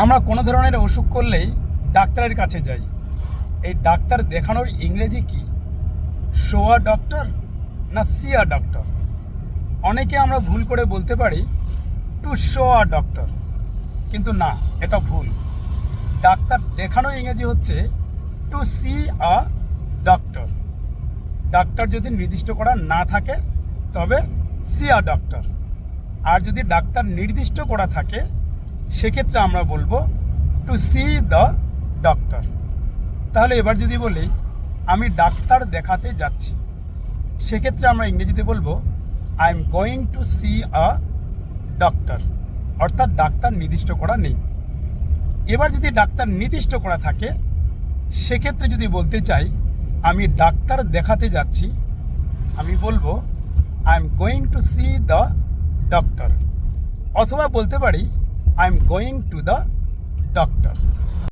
আমরা কোনো ধরনের অসুখ করলেই ডাক্তারের কাছে যাই। এই ডাক্তার দেখানোর ইংরেজি কি? শো আ ডক্টর না সি আ ডক্টর? অনেকে আমরা ভুল করে বলতে পারি টু শো আ ডক্টর, কিন্তু না, এটা ভুল। ডাক্তার দেখানোর ইংরেজি হচ্ছে টু সি আ ডক্টর। ডাক্তার যদি নির্দিষ্ট করা না থাকে তবে সি আ ডক্টর, আর যদি ডাক্তার নির্দিষ্ট করা থাকে সেক্ষেত্রে আমরা বলবো টু সি দ্য ডক্টর। তাহলে এবার যদি বলি আমি ডাক্তার দেখাতে যাচ্ছি, সেক্ষেত্রে আমরা ইংরেজিতে বলবো I am going to see a doctor, অর্থাৎ ডাক্তার নির্দিষ্ট করা নেই। এবার যদি ডাক্তার নির্দিষ্ট করা থাকে সেক্ষেত্রে যদি বলতে চাই আমি ডাক্তার দেখাতে যাচ্ছি, আমি বলবো I am going to C the doctor, অথবা বলতে পারি I am going to the doctor.